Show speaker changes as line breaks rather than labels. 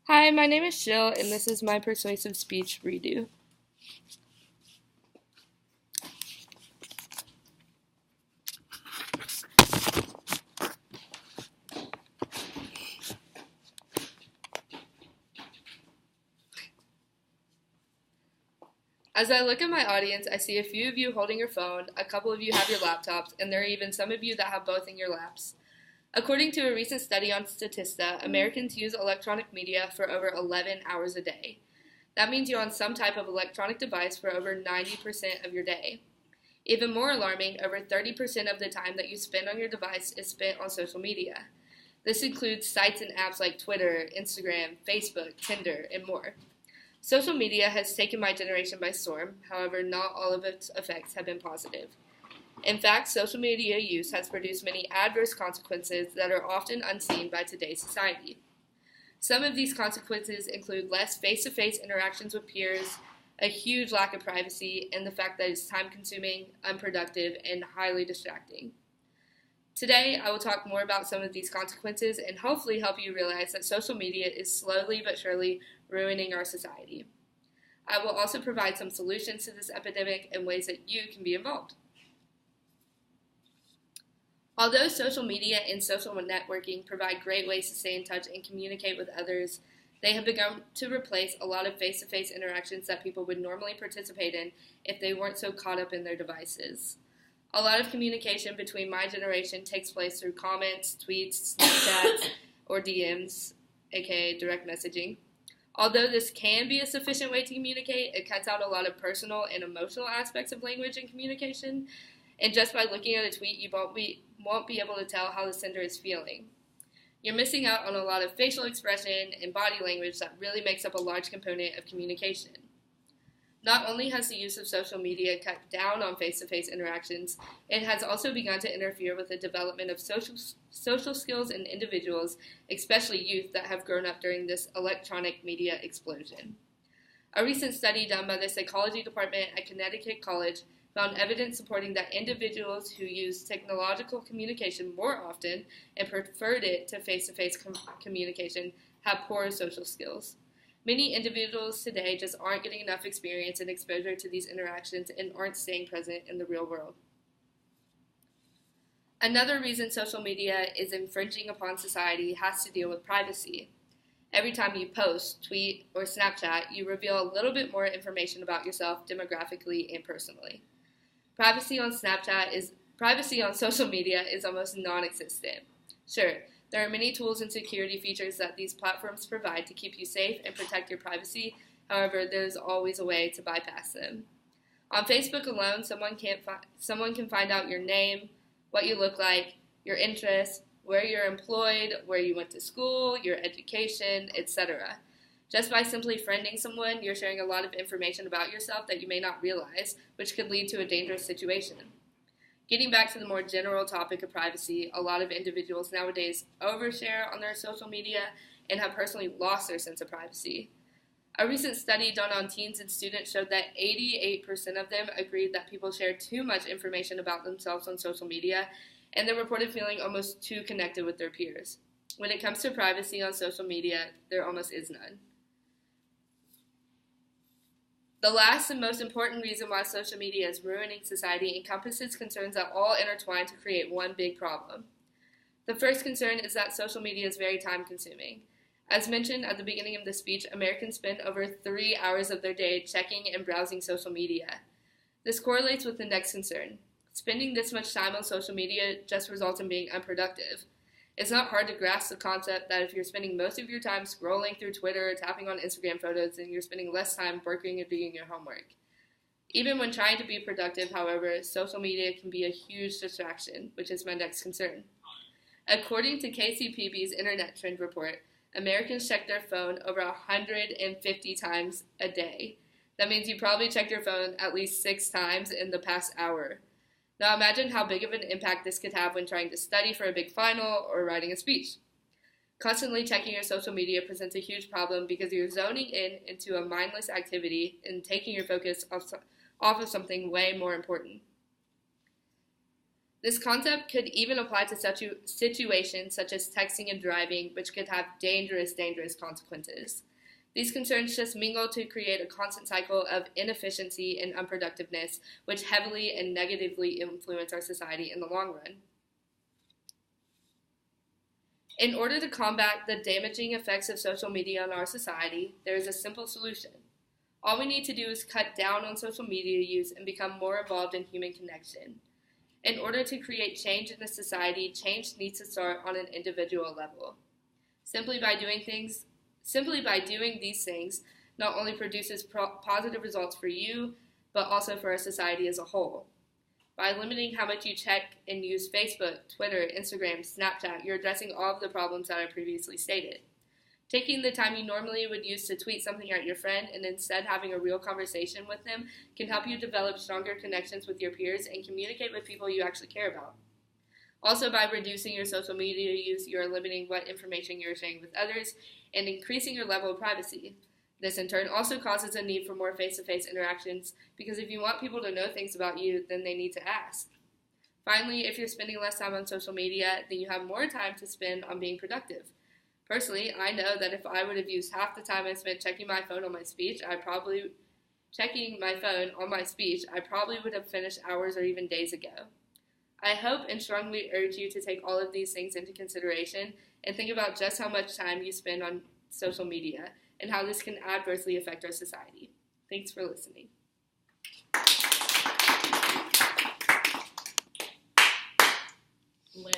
Hi, my name is Jill, and this is my persuasive speech redo. As I look at my audience, I see a few of you holding your phone, a couple of you have your laptops, and there are even some of you that have both in your laps. According to a recent study on Statista, Americans use electronic media for over 11 hours a day. That means you're on some type of electronic device for over 90% of your day. Even more alarming, over 30% of the time that you spend on your device is spent on social media. This includes sites and apps like Twitter, Instagram, Facebook, Tinder, and more. Social media has taken my generation by storm, however, not all of its effects have been positive. In fact, social media use has produced many adverse consequences that are often unseen by today's society. Some of these consequences include less face-to-face interactions with peers, a huge lack of privacy, and the fact that it's time-consuming, unproductive, and highly distracting. Today, I will talk more about some of these consequences and hopefully help you realize that social media is slowly but surely ruining our society. I will also provide some solutions to this epidemic and ways that you can be involved. Although social media and social networking provide great ways to stay in touch and communicate with others, they have begun to replace a lot of face-to-face interactions that people would normally participate in if they weren't so caught up in their devices. A lot of communication between my generation takes place through comments, tweets, Snapchats, or DMs, aka direct messaging. Although this can be a sufficient way to communicate, it cuts out a lot of personal and emotional aspects of language and communication, and just by looking at a tweet, you won't be able to tell how the sender is feeling. You're missing out on a lot of facial expression and body language that really makes up a large component of communication. Not only has the use of social media cut down on face-to-face interactions, it has also begun to interfere with the development of social skills in individuals, especially youth that have grown up during this electronic media explosion. A recent study done by the psychology department at Connecticut College found evidence supporting that individuals who use technological communication more often and preferred it to face-to-face communication have poorer social skills. Many individuals today just aren't getting enough experience and exposure to these interactions and aren't staying present in the real world. Another reason social media is infringing upon society has to deal with privacy. Every time you post, tweet, or Snapchat, you reveal a little bit more information about yourself demographically and personally. Privacy on social media is almost non-existent. Sure, there are many tools and security features that these platforms provide to keep you safe and protect your privacy. However, there's always a way to bypass them. On Facebook alone, someone can find out your name, what you look like, your interests, where you're employed, where you went to school, your education, etc. Just by simply friending someone, you're sharing a lot of information about yourself that you may not realize, which could lead to a dangerous situation. Getting back to the more general topic of privacy, a lot of individuals nowadays overshare on their social media and have personally lost their sense of privacy. A recent study done on teens and students showed that 88% of them agreed that people share too much information about themselves on social media, and they reported feeling almost too connected with their peers. When it comes to privacy on social media, there almost is none. The last and most important reason why social media is ruining society encompasses concerns that all intertwine to create one big problem. The first concern is that social media is very time-consuming. As mentioned at the beginning of the speech, Americans spend over 3 hours of their day checking and browsing social media. This correlates with the next concern. Spending this much time on social media just results in being unproductive. It's not hard to grasp the concept that if you're spending most of your time scrolling through Twitter or tapping on Instagram photos, then you're spending less time working and doing your homework. Even when trying to be productive, however, social media can be a huge distraction, which is my next concern. According to KCPB's Internet Trend Report, Americans check their phone over 150 times a day. That means you probably checked your phone at least 6 times in the past hour. Now imagine how big of an impact this could have when trying to study for a big final or writing a speech. Constantly checking your social media presents a huge problem because you're zoning into a mindless activity and taking your focus off of something way more important. This concept could even apply to situations such as texting and driving, which could have dangerous consequences. These concerns just mingle to create a constant cycle of inefficiency and unproductiveness, which heavily and negatively influence our society in the long run. In order to combat the damaging effects of social media on our society, there is a simple solution. All we need to do is cut down on social media use and become more involved in human connection. In order to create change in a society, change needs to start on an individual level. Simply by doing these things not only produces positive results for you, but also for our society as a whole. By limiting how much you check and use Facebook, Twitter, Instagram, Snapchat, you're addressing all of the problems that I previously stated. Taking the time you normally would use to tweet something at your friend and instead having a real conversation with them can help you develop stronger connections with your peers and communicate with people you actually care about. Also, by reducing your social media use, you are limiting what information you're sharing with others and increasing your level of privacy. This, in turn, also causes a need for more face-to-face interactions because if you want people to know things about you, then they need to ask. Finally, if you're spending less time on social media, then you have more time to spend on being productive. Personally, I know that if I would have used half the time I spent checking my phone on my speech, I probably would have finished hours or even days ago. I hope and strongly urge you to take all of these things into consideration and think about just how much time you spend on social media and how this can adversely affect our society. Thanks for listening.